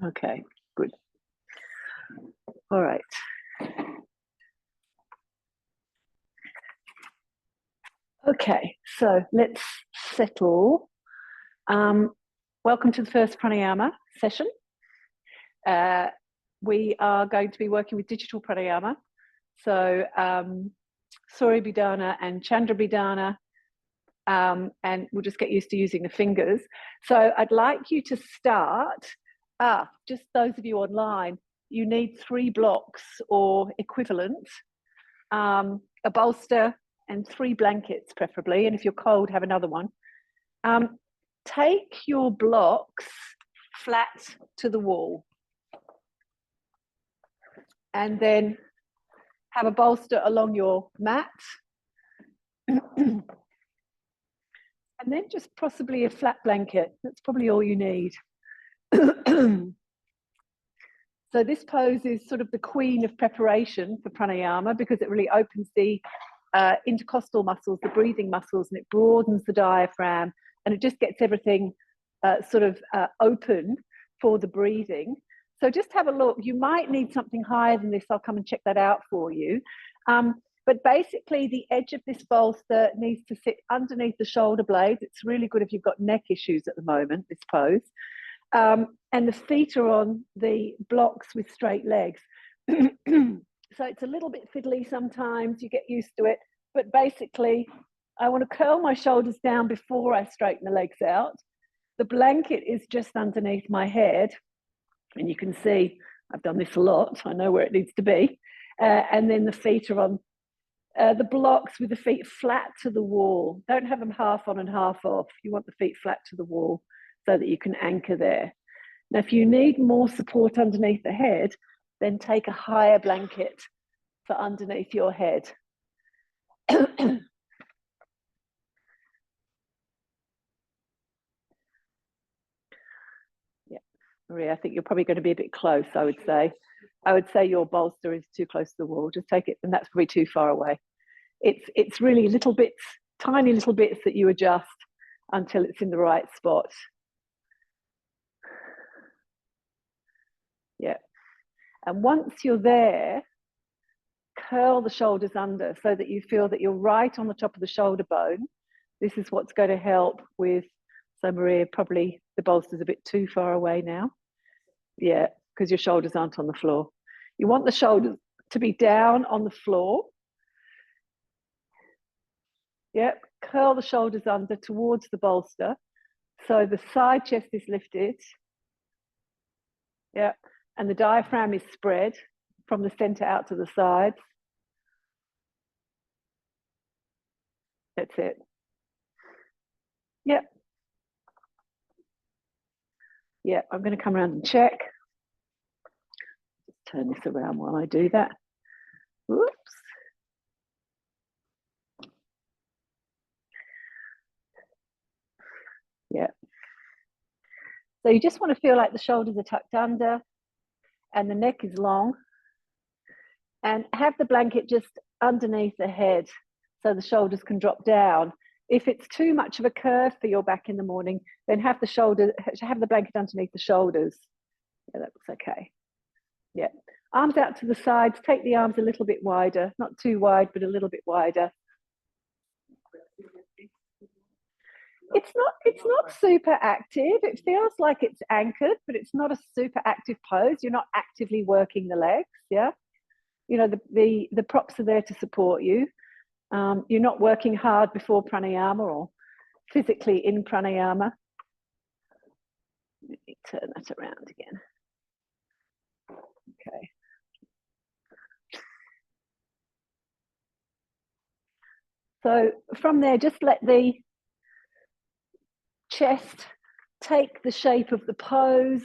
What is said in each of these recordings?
Okay, good. All right. Okay, so let's settle. Welcome to the first pranayama session. We are going to be working with digital pranayama. So surya bhedana and chandra bhedana, and we'll just get used to using the fingers. So I'd like you to start, just those of you online, you need 3 blocks or equivalent, a bolster and 3 blankets preferably, and if you're cold, have another one. Take your blocks flat to the wall, and then have a bolster along your mat, and then just possibly a flat blanket. That's probably all you need. So this pose is sort of the queen of preparation for pranayama, because it really opens the intercostal muscles, the breathing muscles, and it broadens the diaphragm, and it just gets everything open for the breathing. So just have a look. You might need something higher than this. I'll come and check that out for you. But basically, the edge of this bolster needs to sit underneath the shoulder blades. It's really good if you've got neck issues at the moment, this pose. And the feet are on the blocks with straight legs. So it's a little bit fiddly sometimes, you get used to it. But basically, I want to curl my shoulders down before I straighten the legs out. The blanket is just underneath my head. And you can see I've done this a lot. I know where it needs to be. And then the feet are on the blocks with the feet flat to the wall. Don't have them half on and half off. You want the feet flat to the wall so that you can anchor there. Now, if you need more support underneath the head, then take a higher blanket for underneath your head. Maria, I think you're probably going to be a bit close, I would say. I would say your bolster is too close to the wall. Just take it, and that's probably too far away. It's really little bits, tiny little bits that you adjust until it's in the right spot. Yeah. And once you're there, curl the shoulders under so that you feel that you're right on the top of the shoulder bone. This is what's going to help with, so Maria, probably the bolster's a bit too far away now. Yeah, because your shoulders aren't on the floor. You want the shoulders to be down on the floor. Yep, curl the shoulders under towards the bolster. So the side chest is lifted. Yep, and the diaphragm is spread from the center out to the sides. That's it. Yep. Yeah, I'm going to come around and check. Just turn this around while I do that. Whoops. Yeah. So you just want to feel like the shoulders are tucked under and the neck is long. And have the blanket just underneath the head so the shoulders can drop down. If it's too much of a curve for your back in the morning, then have the blanket underneath the shoulders. Yeah, that looks okay. Yeah. Arms out to the sides. Take the arms a little bit wider, not too wide, but a little bit wider. It's not super active. It feels like it's anchored, but it's not a super active pose. You're not actively working the legs. Yeah. You know, the props are there to support you. You're not working hard before pranayama or physically in pranayama. Let me turn that around again. Okay. So from there, just let the chest take the shape of the pose.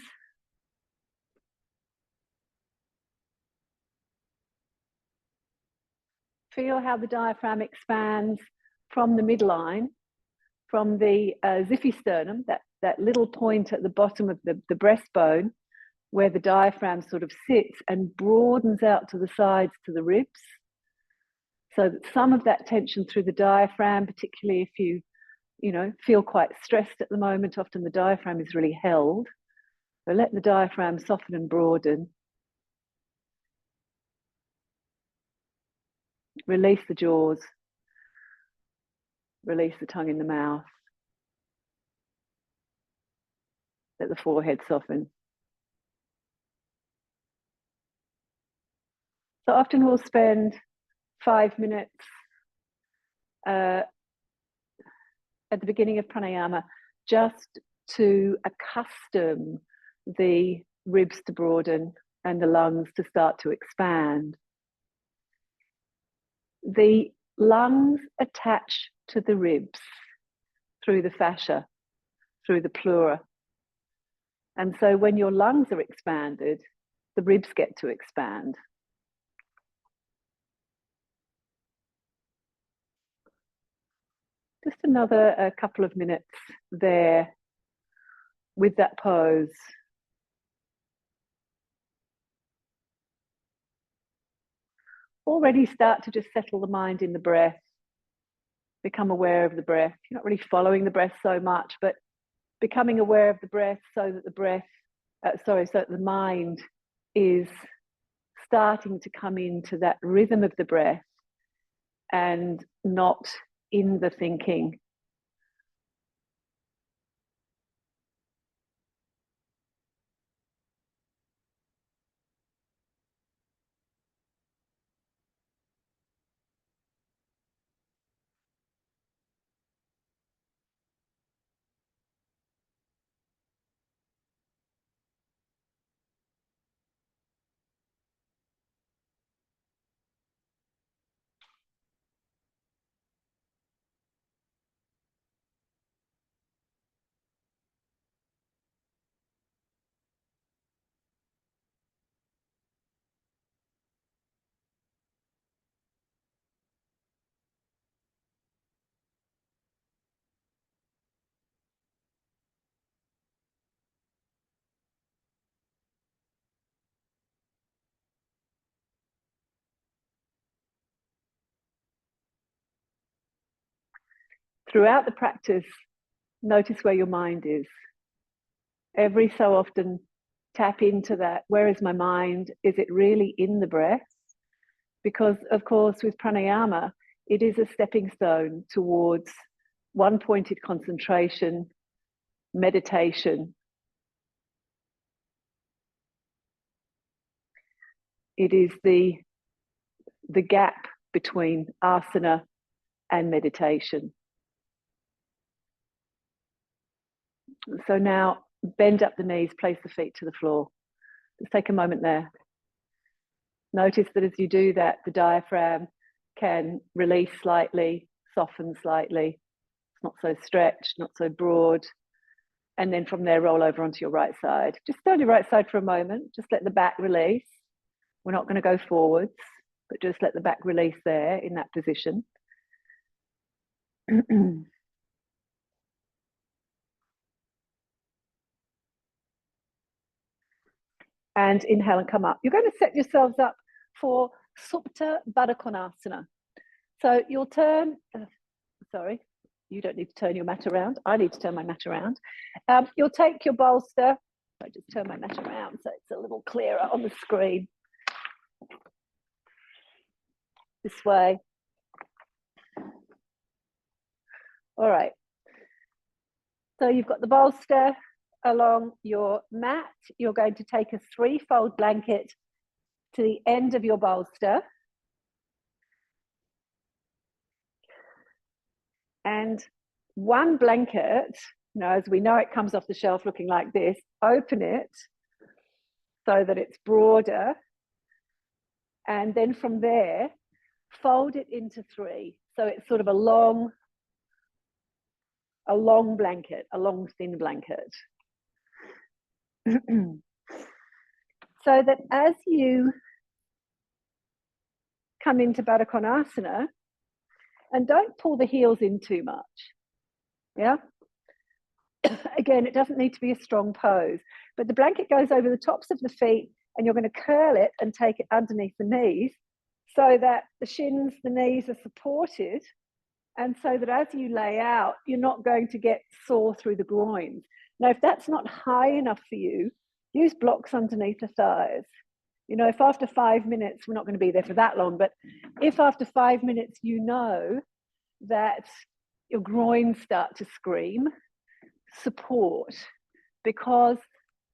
Feel how the diaphragm expands from the midline, from the xiphisternum, that little point at the bottom of the breastbone, where the diaphragm sort of sits and broadens out to the sides to the ribs. So that some of that tension through the diaphragm, particularly if you feel quite stressed at the moment, often the diaphragm is really held. So let the diaphragm soften and broaden. Release the jaws. Release the tongue in the mouth. Let the forehead soften. So often we'll spend 5 minutes at the beginning of pranayama just to accustom the ribs to broaden and the lungs to start to expand. The lungs attach to the ribs through the fascia, through the pleura. And so when your lungs are expanded, the ribs get to expand. Just another couple of minutes there with that pose. Already start to just settle the mind in the breath. Become aware of the breath. You're not really following the breath so much, but becoming aware of the breath so that so that the mind is starting to come into that rhythm of the breath and not in the thinking. Throughout the practice, notice where your mind is. Every so often, tap into that. Where is my mind? Is it really in the breath? Because, of course, with pranayama, it is a stepping stone towards one-pointed concentration, meditation. It is the gap between asana and meditation. So now bend up the knees, place the feet to the floor. Just take a moment there. Notice that as you do that, the diaphragm can release slightly, soften slightly. It's not so stretched, not so broad. And then from there, roll over onto your right side. Just stay on your right side for a moment. Just let the back release. We're not going to go forwards, but just let the back release there in that position. And inhale and come up. You're going to set yourselves up for Supta Baddha Konasana. So you'll turn, sorry, you don't need to turn your mat around. I need to turn my mat around. You'll take your bolster. I just turn my mat around so it's a little clearer on the screen. This way. All right. So you've got the bolster along your mat. You're going to take a 3-fold blanket to the end of your bolster. And one blanket, as we know it comes off the shelf looking like this, open it so that it's broader. And then from there, fold it into 3. So it's sort of a long blanket, a long thin blanket. So that as you come into Baddha Konasana, and don't pull the heels in too much, yeah? Again, it doesn't need to be a strong pose, but the blanket goes over the tops of the feet and you're going to curl it and take it underneath the knees so that the shins, the knees are supported, and so that as you lay out, you're not going to get sore through the groins. Now, if that's not high enough for you, use blocks underneath the thighs. You know, if after 5 minutes, we're not going to be there for that long, but if after 5 minutes you know that your groins start to scream, support, because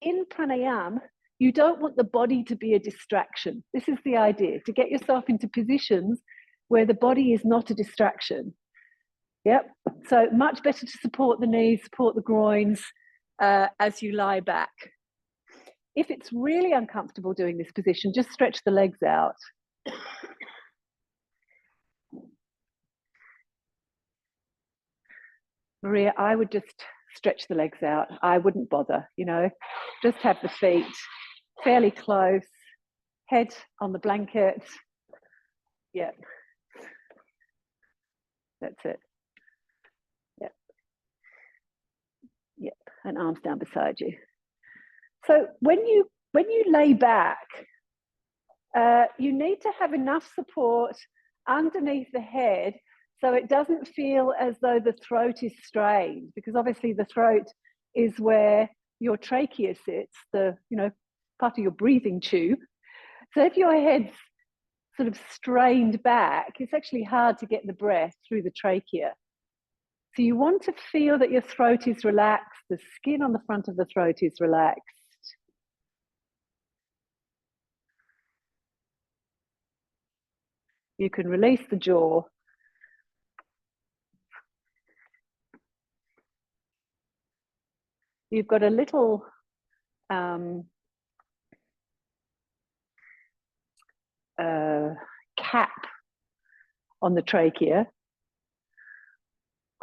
in pranayama, you don't want the body to be a distraction. This is the idea, to get yourself into positions where the body is not a distraction. Yep. So much better to support the knees, support the groins as you lie back. If it's really uncomfortable doing this position, just stretch the legs out. Maria, I would just stretch the legs out. I wouldn't bother, you know, just have the feet fairly close, head on the blanket. Yep. That's it. Yep. Yep. And arms down beside you. So when you lay back, you need to have enough support underneath the head so it doesn't feel as though the throat is strained, because obviously the throat is where your trachea sits, the, you know, part of your breathing tube. So if your head's sort of strained back, it's actually hard to get the breath through the trachea. So you want to feel that your throat is relaxed, the skin on the front of the throat is relaxed. You can release the jaw. You've got a little cap on the trachea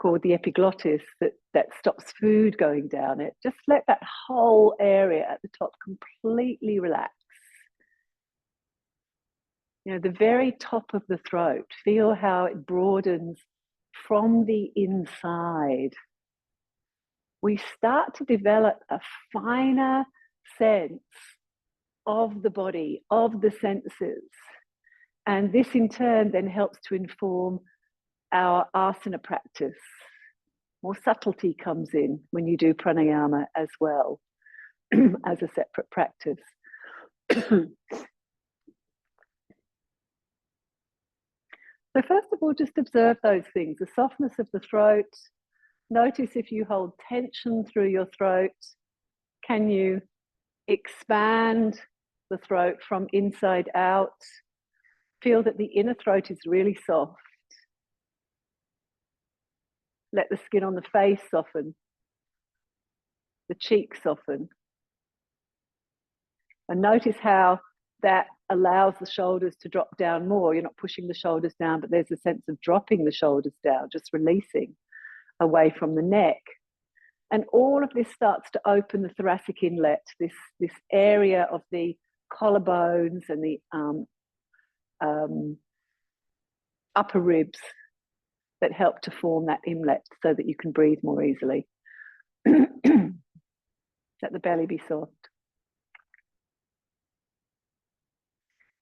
called the epiglottis that stops food going down it. Just let that whole area at the top completely relax. You know, the very top of the throat, feel how it broadens from the inside. We start to develop a finer sense of the body, of the senses. And this in turn then helps to inform our asana practice. More subtlety comes in when you do pranayama as well as a separate practice. So first of all, just observe those things, the softness of the throat. Notice if you hold tension through your throat, can you expand the throat from inside out? Feel that the inner throat is really soft. Let the skin on the face soften, the cheeks soften. And notice how that allows the shoulders to drop down more. You're not pushing the shoulders down, but there's a sense of dropping the shoulders down, just releasing away from the neck. And all of this starts to open the thoracic inlet, this area of the collarbones and the upper ribs that help to form that inlet so that you can breathe more easily. Let the belly be soft.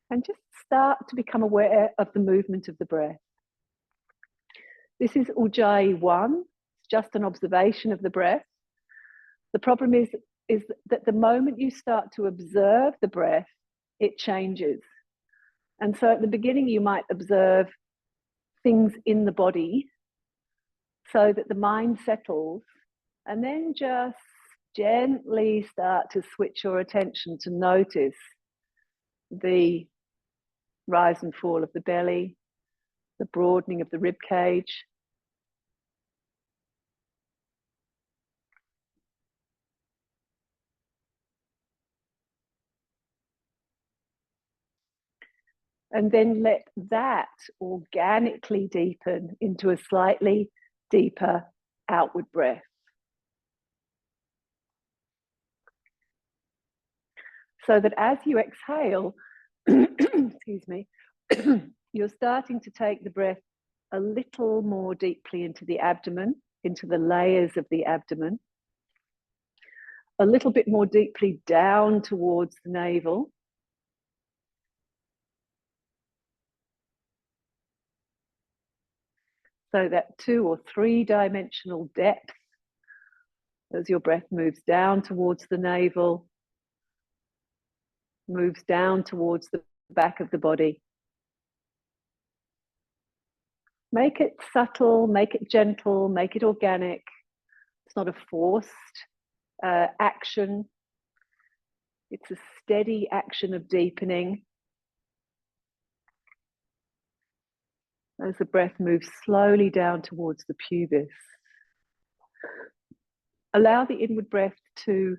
And just start to become aware of the movement of the breath. This is Ujjayi 1, it's just an observation of the breath. The problem is that the moment you start to observe the breath, it changes. And so at the beginning, you might observe things in the body so that the mind settles, and then just gently start to switch your attention to notice the rise and fall of the belly, the broadening of the rib cage. And then let that organically deepen into a slightly deeper outward breath. So that as you exhale, excuse me, you're starting to take the breath a little more deeply into the abdomen, into the layers of the abdomen, a little bit more deeply down towards the navel. So that 2 or 3 dimensional depth as your breath moves down towards the navel, moves down towards the back of the body. Make it subtle, make it gentle, make it organic. It's not a forced action. It's a steady action of deepening. As the breath moves slowly down towards the pubis. Allow the inward breath to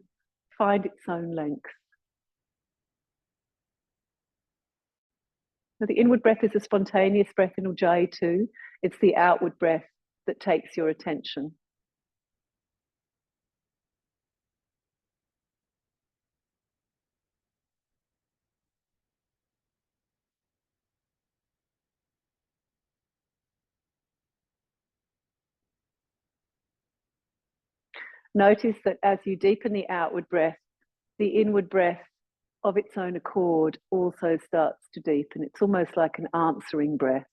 find its own length. Now, the inward breath is a spontaneous breath in Ujjayi too. It's the outward breath that takes your attention. Notice that as you deepen the outward breath, the inward breath of its own accord also starts to deepen. It's almost like an answering breath.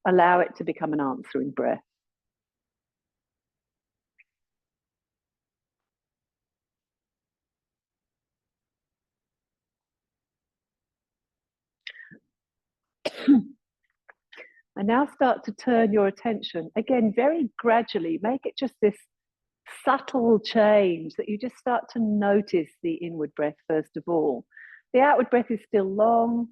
Allow it to become an answering breath. And now start to turn your attention, again, very gradually, make it just this subtle change that you just start to notice the inward breath first of all. The outward breath is still long.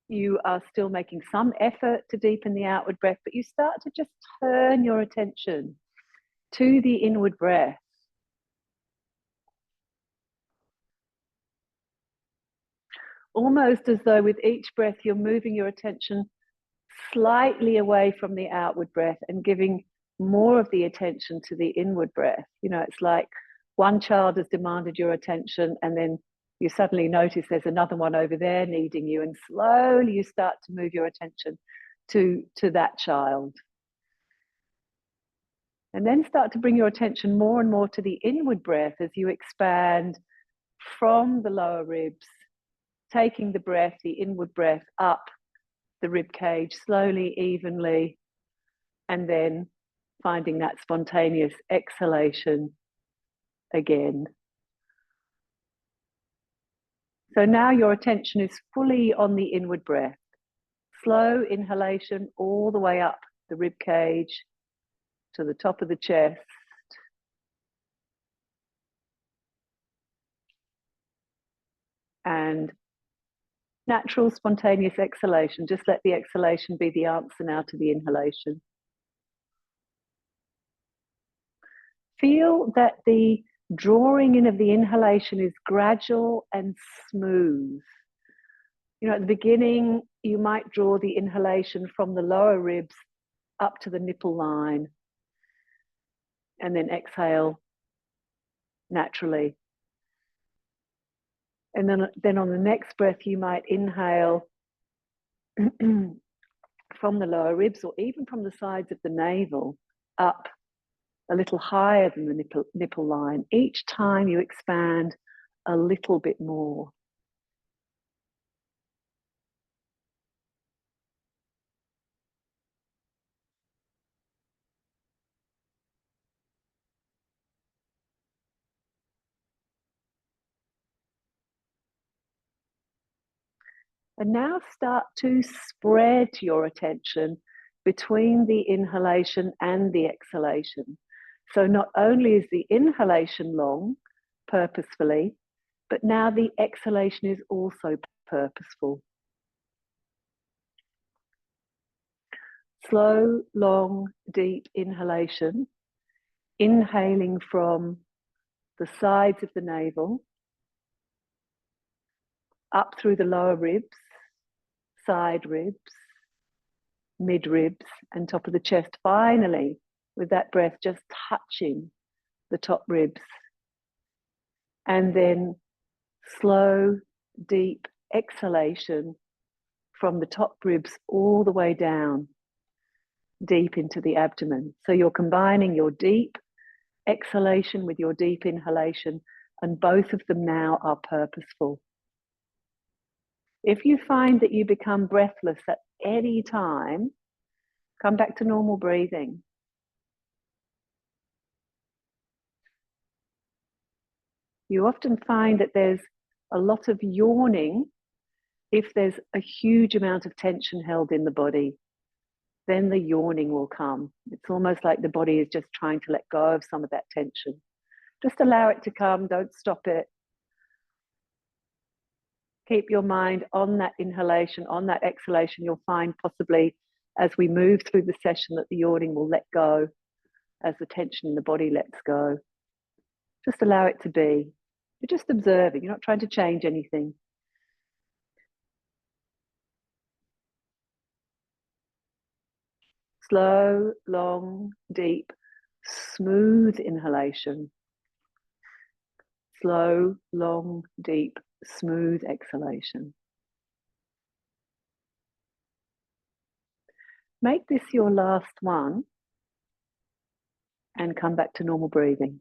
You are still making some effort to deepen the outward breath, but you start to just turn your attention to the inward breath. Almost as though with each breath you're moving your attention slightly away from the outward breath and giving more of the attention to the inward breath. You know, it's like one child has demanded your attention and then you suddenly notice there's another one over there needing you, and slowly you start to move your attention to that child. And then start to bring your attention more and more to the inward breath as you expand from the lower ribs, taking the breath, the inward breath, up the rib cage slowly, evenly, and then finding that spontaneous exhalation again. So now your attention is fully on the inward breath. Slow inhalation all the way up the rib cage to the top of the chest. And natural, spontaneous exhalation. Just let the exhalation be the answer now to the inhalation. Feel that the drawing in of the inhalation is gradual and smooth. You know, at the beginning, you might draw the inhalation from the lower ribs up to the nipple line, and then exhale naturally. And then on the next breath, you might inhale from the lower ribs or even from the sides of the navel up a little higher than the nipple line. Each time you expand a little bit more. And now start to spread your attention between the inhalation and the exhalation. So not only is the inhalation long, purposefully, but now the exhalation is also purposeful. Slow, long, deep inhalation, inhaling from the sides of the navel, up through the lower ribs, side ribs, mid ribs, and top of the chest. Finally, with that breath just touching the top ribs. And then slow, deep exhalation from the top ribs all the way down, deep into the abdomen. So you're combining your deep exhalation with your deep inhalation, and both of them now are purposeful. If you find that you become breathless at any time, come back to normal breathing. You often find that there's a lot of yawning if there's a huge amount of tension held in the body. Then the yawning will come. It's almost like the body is just trying to let go of some of that tension. Just allow it to come, don't stop it. Keep your mind on that inhalation, on that exhalation. You'll find possibly as we move through the session that the yawning will let go as the tension in the body lets go. Just allow it to be. You're just observing, you're not trying to change anything. Slow, long, deep, smooth inhalation. Slow, long, deep, smooth exhalation. Make this your last one and come back to normal breathing.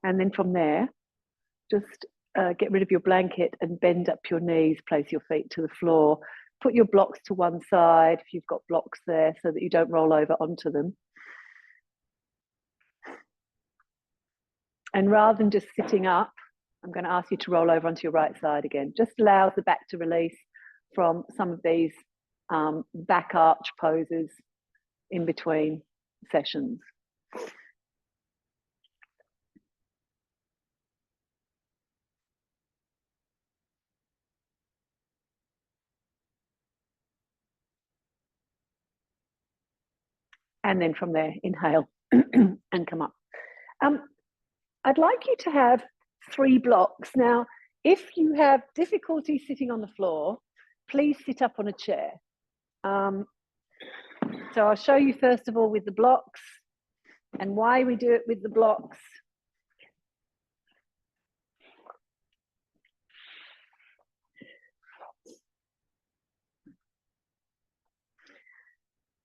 And then from there, just get rid of your blanket and bend up your knees, place your feet to the floor. Put your blocks to one side if you've got blocks there so that you don't roll over onto them. And rather than just sitting up, I'm going to ask you to roll over onto your right side again. Just allow the back to release from some of these back arch poses in between sessions. And then from there, inhale and come up. I'd like you to have 3 blocks. Now, if you have difficulty sitting on the floor, please sit up on a chair. So I'll show you first of all with the blocks and why we do it with the blocks.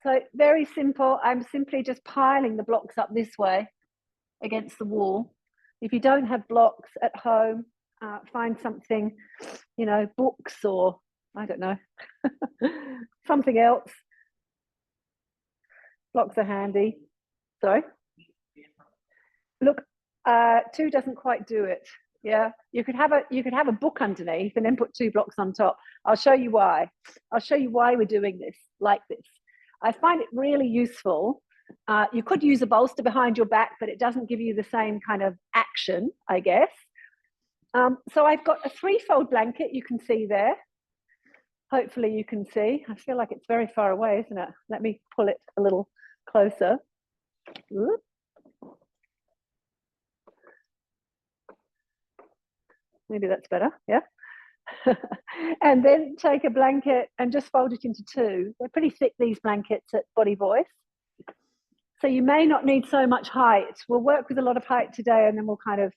So very simple. I'm simply just piling the blocks up this way against the wall. If you don't have blocks at home, find something, you know, books or I don't know, something else. Blocks are handy. Sorry. Look, 2 doesn't quite do it. Yeah, you could have a book underneath and then put 2 blocks on top. I'll show you why. I'll show you why we're doing this like this. I find it really useful. You could use a bolster behind your back, but it doesn't give you the same kind of action, I guess. So I've got a 3-fold blanket you can see there. Hopefully you can see. I feel like it's very far away, isn't it? Let me pull it a little closer. Ooh. Maybe that's better, yeah. And then take a blanket and just fold it into 2. They're pretty thick, these blankets at Body Voice. So you may not need so much height. We'll work with a lot of height today and then we'll kind of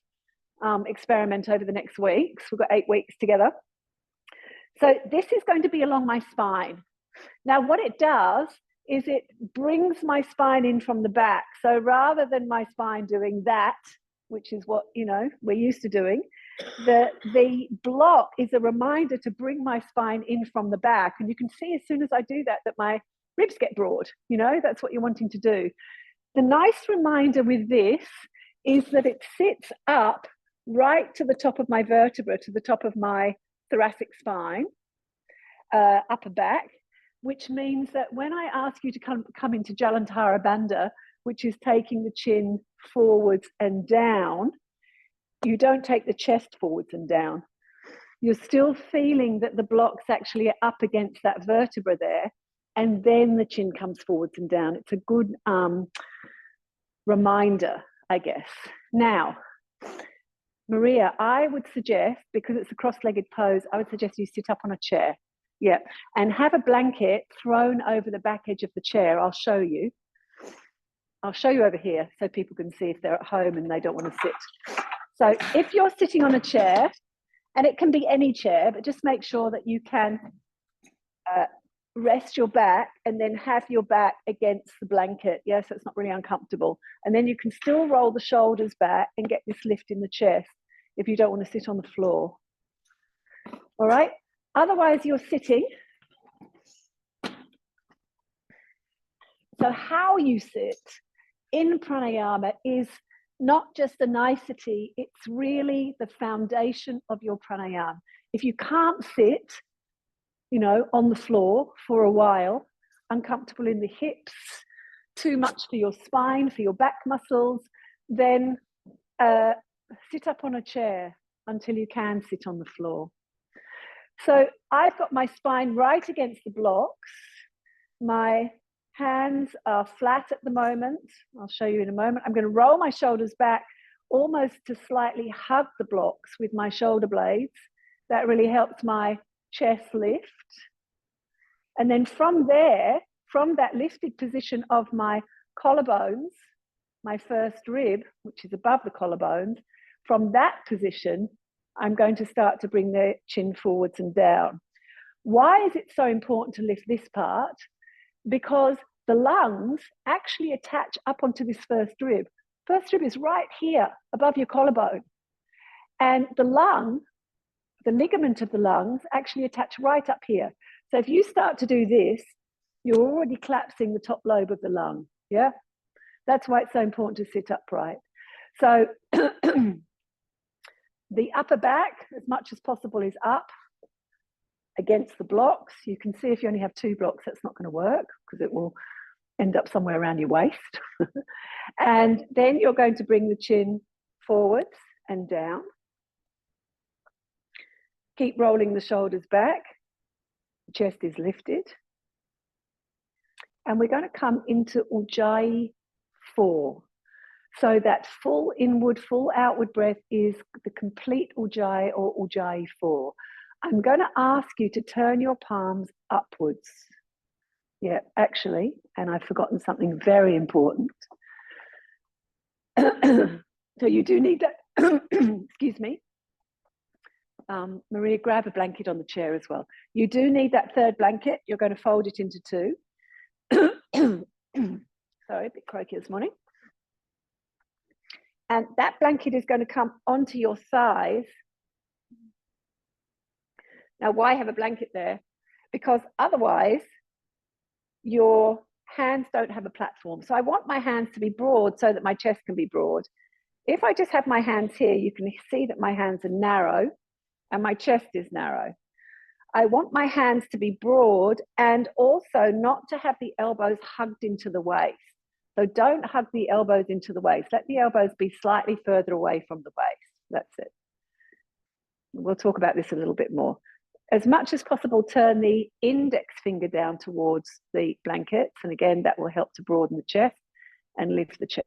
experiment over the next weeks. We've got 8 weeks together. So this is going to be along my spine. Now what it does is it brings my spine in from the back. So rather than my spine doing that, which is what, you know, we're used to doing, the block is a reminder to bring my spine in from the back. And you can see as soon as I do that, that my ribs get broad. You know, that's what you're wanting to do. The nice reminder with this is that it sits up right to the top of my vertebra, to the top of my thoracic spine, upper back, which means that when I ask you to come into Jalandhara Bandha, which is taking the chin forwards and down, you don't take the chest forwards and down. You're still feeling that the blocks actually are up against that vertebra there, and then the chin comes forwards and down. It's a good reminder, I guess. Now, Maria, I would suggest, because it's a cross-legged pose, I would suggest you sit up on a chair. Yeah, and have a blanket thrown over the back edge of the chair. I'll show you. I'll show you over here so people can see if they're at home and they don't want to sit. So if you're sitting on a chair, and it can be any chair, but just make sure that you can rest your back and then have your back against the blanket. Yeah, so it's not really uncomfortable. And then you can still roll the shoulders back and get this lift in the chest if you don't want to sit on the floor. All right. Otherwise, you're sitting. So how you sit in pranayama is not just a nicety, it's really the foundation of your pranayama. If you can't sit, you know, on the floor for a while, uncomfortable in the hips, too much for your spine, for your back muscles, then sit up on a chair until you can sit on the floor. So I've got my spine right against the blocks. My hands are flat at the moment. I'll show you in a moment. I'm going to roll my shoulders back almost to slightly hug the blocks with my shoulder blades. That really helps my chest lift. And then from there, from that lifted position of my collarbones, my first rib, which is above the collarbones, from that position, I'm going to start to bring the chin forwards and down. Why is it so important to lift this part? Because the lungs actually attach up onto this first rib. First rib is right here above your collarbone. And the lung, the ligament of the lungs actually attach right up here. So if you start to do this, you're already collapsing the top lobe of the lung. Yeah, that's why it's so important to sit upright. So the upper back, as much as possible, is up against the blocks. You can see if you only have 2 blocks, that's not going to work because it will end up somewhere around your waist. And then you're going to bring the chin forwards and down. Keep rolling the shoulders back. The chest is lifted. And we're going to come into Ujjayi 4. So that full inward, full outward breath is the complete Ujjayi or Ujjayi 4. I'm going to ask you to turn your palms upwards. Yeah, actually, and I've forgotten something very important. So you do need that, excuse me. Maria, grab a blanket on the chair as well. You do need that third blanket. You're going to fold it into 2. Sorry, a bit croaky this morning. And that blanket is going to come onto your thighs. Now, why have a blanket there? Because otherwise, your hands don't have a platform. So I want my hands to be broad so that my chest can be broad. If I just have my hands here, you can see that my hands are narrow and my chest is narrow. I want my hands to be broad and also not to have the elbows hugged into the waist. So don't hug the elbows into the waist. Let the elbows be slightly further away from the waist. That's it. We'll talk about this a little bit more. As much as possible, turn the index finger down towards the blankets. And again, that will help to broaden the chest and lift the chest.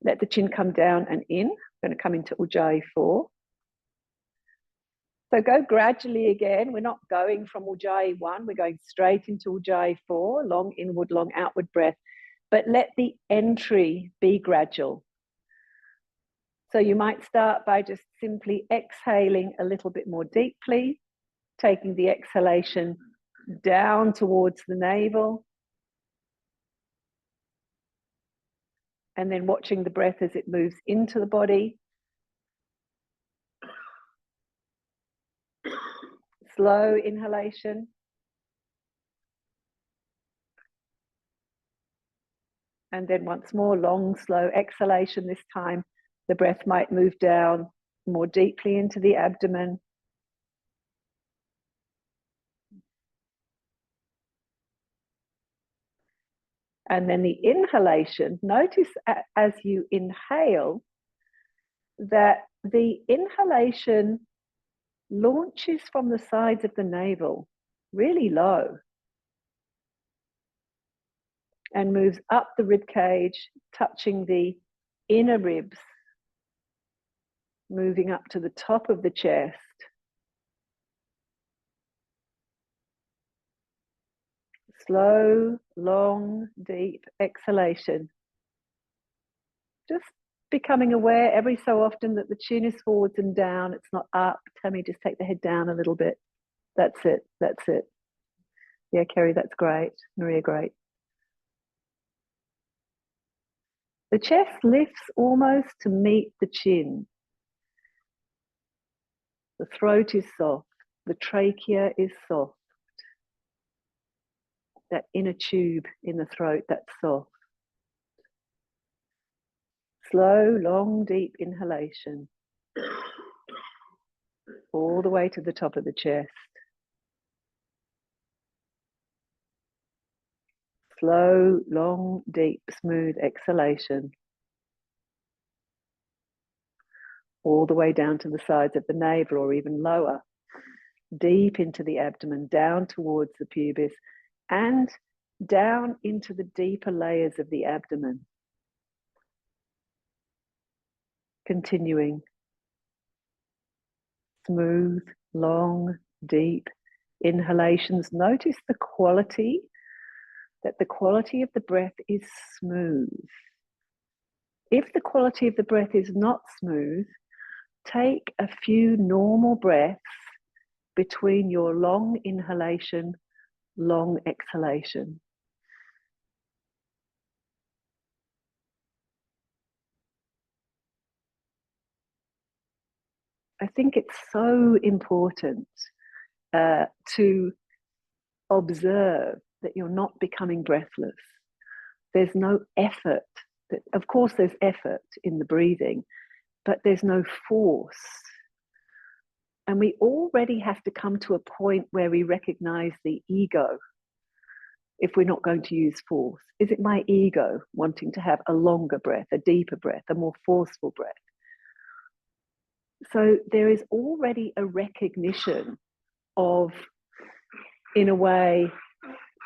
Let the chin come down and in. I'm going to come into Ujjayi 4. So go gradually again. We're not going from Ujjayi 1. We're going straight into Ujjayi 4. Long inward, long outward breath. But let the entry be gradual. So you might start by just simply exhaling a little bit more deeply, taking the exhalation down towards the navel, and then watching the breath as it moves into the body. Slow inhalation. And then once more, long, slow exhalation. This time, the breath might move down more deeply into the abdomen. And then the inhalation, notice as you inhale that the inhalation launches from the sides of the navel, really low, and moves up the rib cage, touching the inner ribs, moving up to the top of the chest. Slow, long, deep exhalation. Just becoming aware every so often that the chin is forwards and down. It's not up. Tammy, just take the head down a little bit. That's it. That's it. Yeah, Kerry, that's great. Maria, great. The chest lifts almost to meet the chin. The throat is soft. The trachea is soft. That inner tube in the throat, that's soft. Slow, long, deep inhalation. All the way to the top of the chest. Slow, long, deep, smooth exhalation. All the way down to the sides of the navel or even lower. Deep into the abdomen, down towards the pubis, and down into the deeper layers of the abdomen. Continuing. Smooth, long, deep inhalations. Notice the quality, that the quality of the breath is smooth. If the quality of the breath is not smooth, take a few normal breaths between your long inhalation, long exhalation. I think it's so important to observe that you're not becoming breathless. There's no effort. Of course, there's effort in the breathing, but there's no force. And we already have to come to a point where we recognize the ego if we're not going to use force. Is it my ego wanting to have a longer breath, a deeper breath, a more forceful breath? So there is already a recognition of, in a way,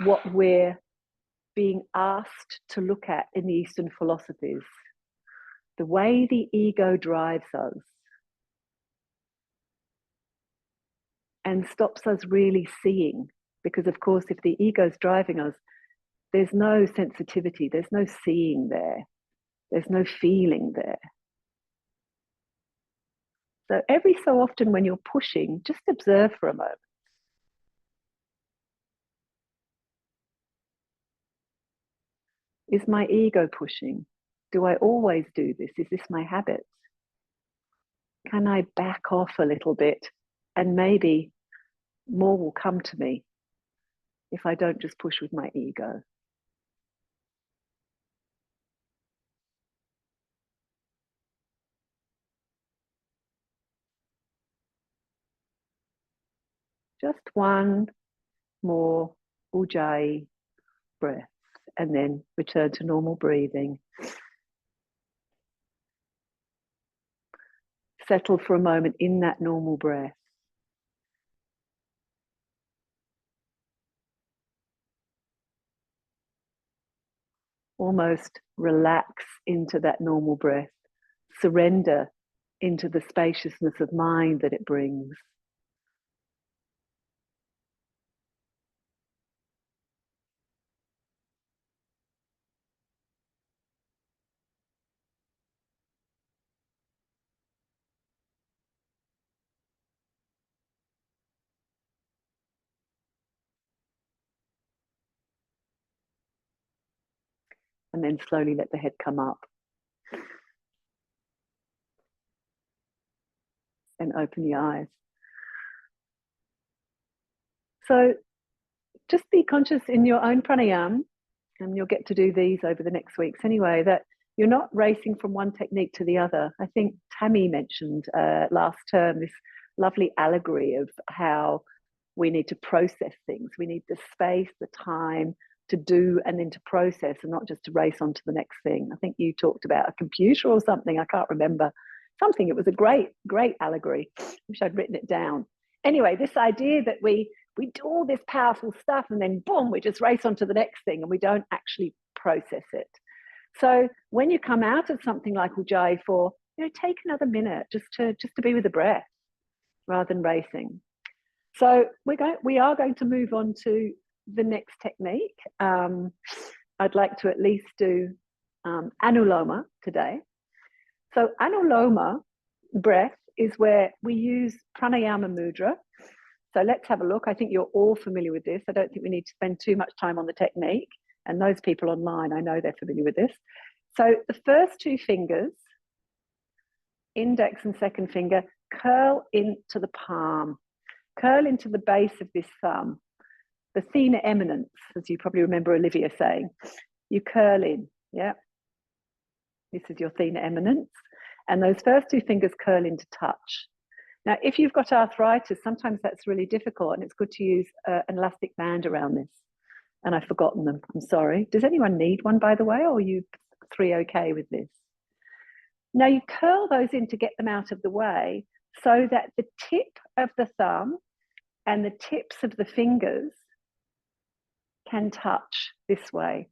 what we're being asked to look at in the Eastern philosophies. The way the ego drives us and stops us really seeing. Because, of course, if the ego's driving us, there's no sensitivity, there's no seeing there, there's no feeling there. So every so often when you're pushing, just observe for a moment. Is my ego pushing? Do I always do this? Is this my habit? Can I back off a little bit and maybe more will come to me if I don't just push with my ego? Just one more ujjayi breath and then return to normal breathing. Settle for a moment in that normal breath. Almost relax into that normal breath. Surrender into the spaciousness of mind that it brings. And then slowly let the head come up. And open the eyes. So just be conscious in your own pranayama, and you'll get to do these over the next weeks anyway, that you're not racing from one technique to the other. I think Tammy mentioned last term this lovely allegory of how we need to process things. We need the space, the time to do and then to process, and not just to race on to the next thing. I think you talked about a computer or something. I can't remember. Something. It was a great allegory. Wish I'd written it down. Anyway, this idea that we do all this powerful stuff and then boom, we just race on to the next thing and we don't actually process it. So when you come out of something like Ujjayi 4, take another minute just to be with the breath rather than racing. So we are going to move on to the next technique. I'd like to at least do anuloma today. So anuloma breath is where we use pranayama mudra. So let's have a look. I think you're all familiar with this. I don't think we need to spend too much time on the technique. And those people online, I know they're familiar with this. So the first two fingers, index and second finger, curl into the palm, curl into the base of this thumb. The thenar eminence, as you probably remember Olivia saying, you curl in, yeah? This is your thenar eminence. And those first two fingers curl into touch. Now, if you've got arthritis, sometimes that's really difficult, and it's good to use an elastic band around this. And I've forgotten them, I'm sorry. Does anyone need one, by the way, or are you three okay with this? Now, you curl those in to get them out of the way so that the tip of the thumb and the tips of the fingers can touch this way.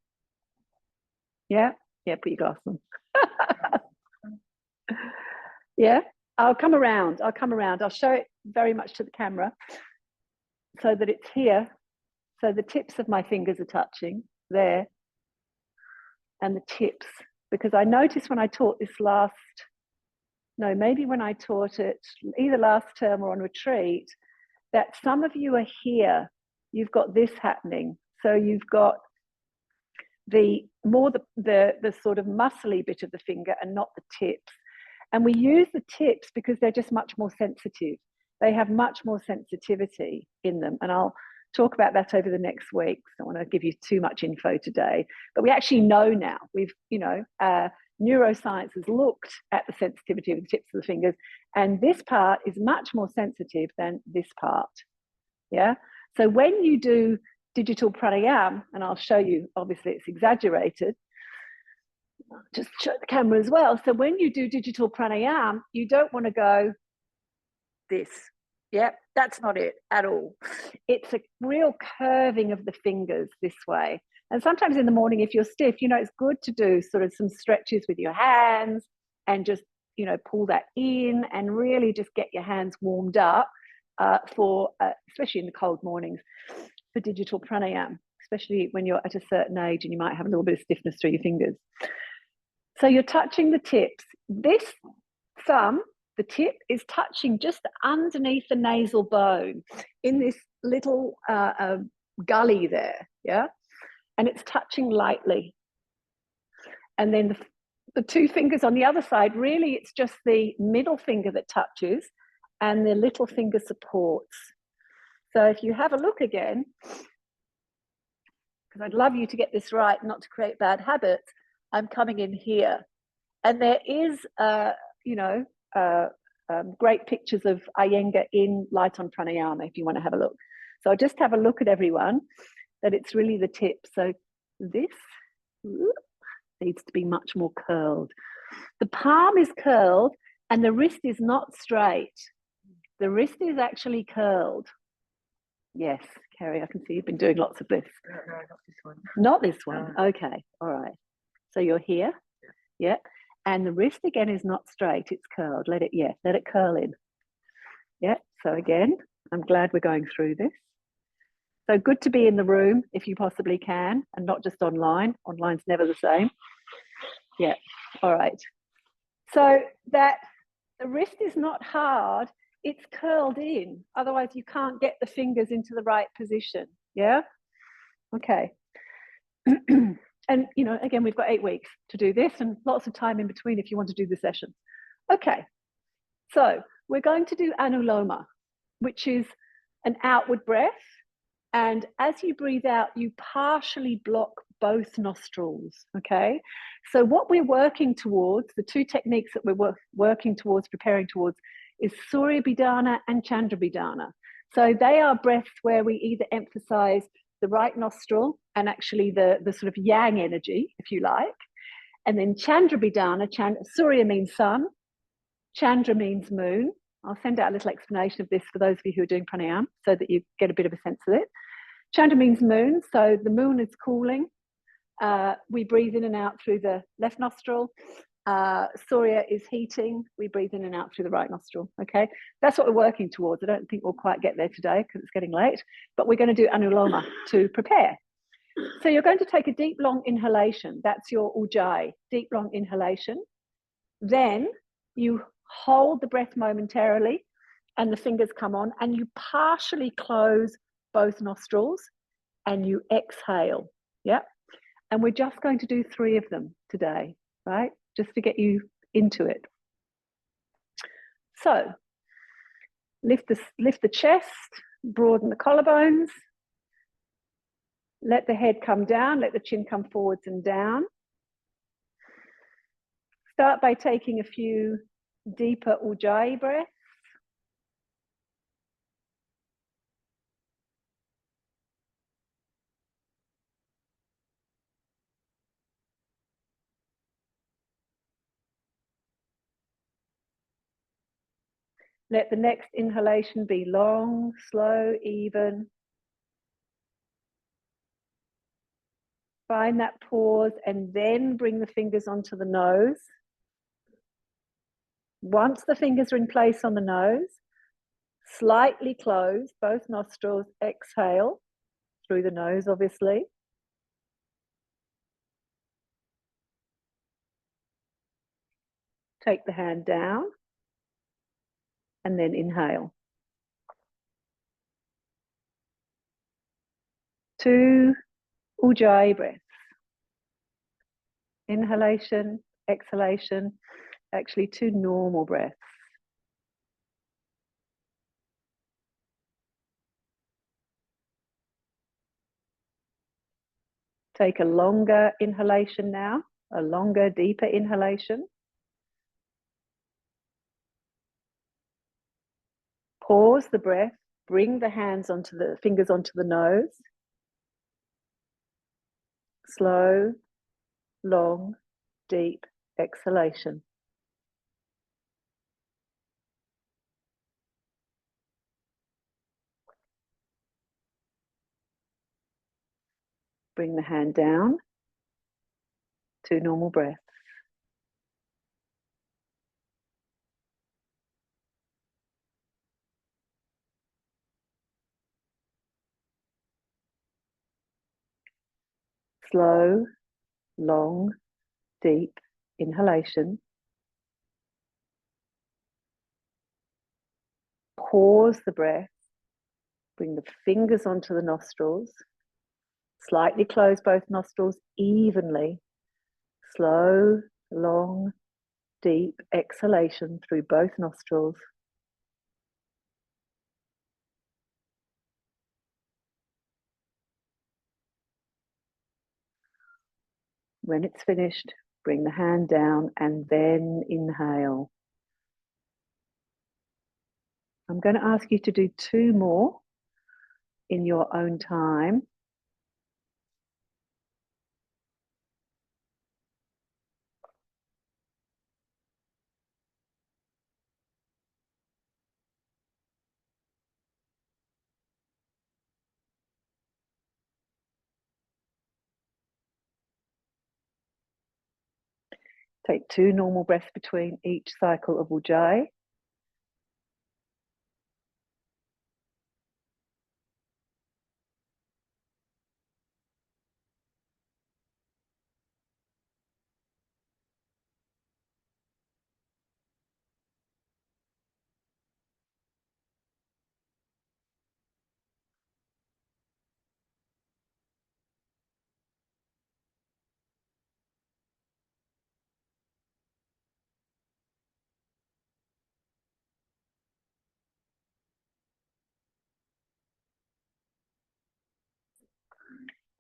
Yeah? Yeah, put your glasses on. Yeah? I'll come around. I'll show it very much to the camera so that it's here. So the tips of my fingers are touching there, and the tips, because I noticed when I taught this maybe when I taught it either last term or on retreat, that some of you are here, you've got this happening. So you've got the sort of muscly bit of the finger and not the tips. And we use the tips because they're just much more sensitive. They have much more sensitivity in them. And I'll talk about that over the next week. So I don't want to give you too much info today, but we actually know now. We've, neuroscience has looked at the sensitivity of the tips of the fingers, and this part is much more sensitive than this part. Yeah. So when you do digital pranayama, and I'll show you, obviously it's exaggerated, just show the camera as well. So when you do digital pranayama, you don't want to go this. Yeah, that's not it at all. It's a real curving of the fingers this way. And sometimes in the morning, if you're stiff, it's good to do sort of some stretches with your hands and just, pull that in and really just get your hands warmed up for, especially in the cold mornings, for digital pranayama, especially when you're at a certain age and you might have a little bit of stiffness through your fingers. So you're touching the tips. This thumb, the tip, is touching just underneath the nasal bone in this little gully there, yeah? And it's touching lightly. And then the two fingers on the other side, really it's just the middle finger that touches and the little finger supports. So if you have a look again, because I'd love you to get this right, not to create bad habits, I'm coming in here. And there is, great pictures of Iyengar in Light on Pranayama if you want to have a look. So I'll just have a look at everyone, that it's really the tip. So this needs to be much more curled. The palm is curled and the wrist is not straight. The wrist is actually curled. Yes, Kerry, I can see you've been doing lots of this. No, not this one. Not this one. Okay, all right. So you're here, yeah. And the wrist again is not straight, it's curled. Let it curl in. Yeah, so again, I'm glad we're going through this. So good to be in the room if you possibly can, and not just online. Online's never the same. Yeah, all right. So that the wrist is not hard, it's curled in. Otherwise you can't get the fingers into the right position, yeah? Okay. And, again, we've got 8 weeks to do this and lots of time in between if you want to do the sessions. Okay, so we're going to do anuloma, which is an outward breath. And as you breathe out, you partially block both nostrils, okay? So what we're working towards, the two techniques that we're working towards, preparing towards, is surya bhedana and chandra bhedana. So they are breaths where we either emphasize the right nostril and actually the sort of yang energy, if you like. And then chandra bhedana, surya means sun, chandra means moon. I'll send out a little explanation of this for those of you who are doing pranayama so that you get a bit of a sense of it. Chandra means moon, so the moon is cooling. We breathe in and out through the left nostril. Surya is heating. We breathe in and out through the right nostril, okay? That's what we're working towards. I don't think we'll quite get there today because it's getting late, but we're going to do anuloma to prepare. So you're going to take a deep, long inhalation. That's your ujjayi, deep, long inhalation. Then you hold the breath momentarily and the fingers come on, and you partially close both nostrils and you exhale. Yeah. And we're just going to do 3 of them today, right? Just to get you into it. So lift the chest, broaden the collarbones, let the head come down, let the chin come forwards and down. Start by taking a few deeper ujjayi breaths. Let the next inhalation be long, slow, even. Find that pause and then bring the fingers onto the nose. Once the fingers are in place on the nose, slightly close both nostrils, exhale through the nose, obviously. Take the hand down and then inhale. 2 ujjayi breaths. Inhalation, exhalation, actually 2 normal breaths. Take a longer inhalation now, a longer, deeper inhalation. Pause the breath, bring the fingers onto the nose. Slow, long, deep exhalation. Bring the hand down, 2 normal breaths. Slow, long, deep inhalation. Pause the breath, bring the fingers onto the nostrils. Slightly close both nostrils evenly. Slow, long, deep exhalation through both nostrils. When it's finished, bring the hand down and then inhale. I'm going to ask you to do 2 more in your own time. Take 2 normal breaths between each cycle of ujjayi.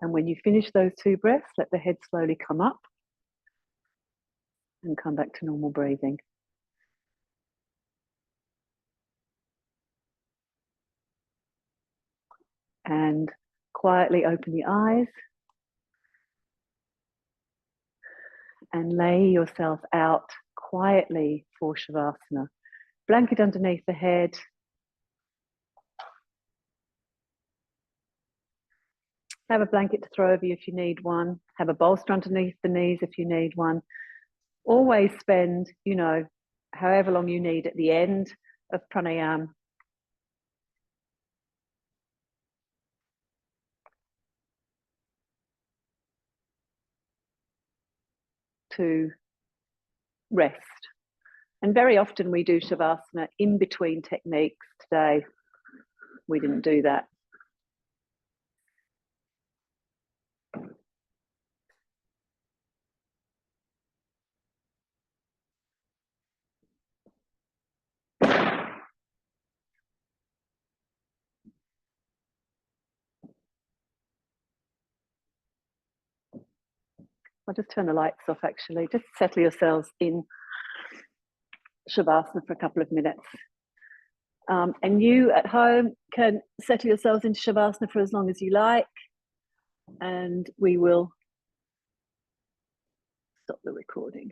And when you finish those 2 breaths, let the head slowly come up and come back to normal breathing. And quietly open the eyes and lay yourself out quietly for Shavasana. Blanket underneath the head. Have a blanket to throw over you if you need one. Have a bolster underneath the knees if you need one. Always spend, however long you need at the end of pranayama to rest. And very often we do Shavasana in between techniques. Today, we didn't do that. I'll just turn the lights off, actually. Just settle yourselves in Shavasana for a couple of minutes. And you at home can settle yourselves into Shavasana for as long as you like. And we will stop the recording.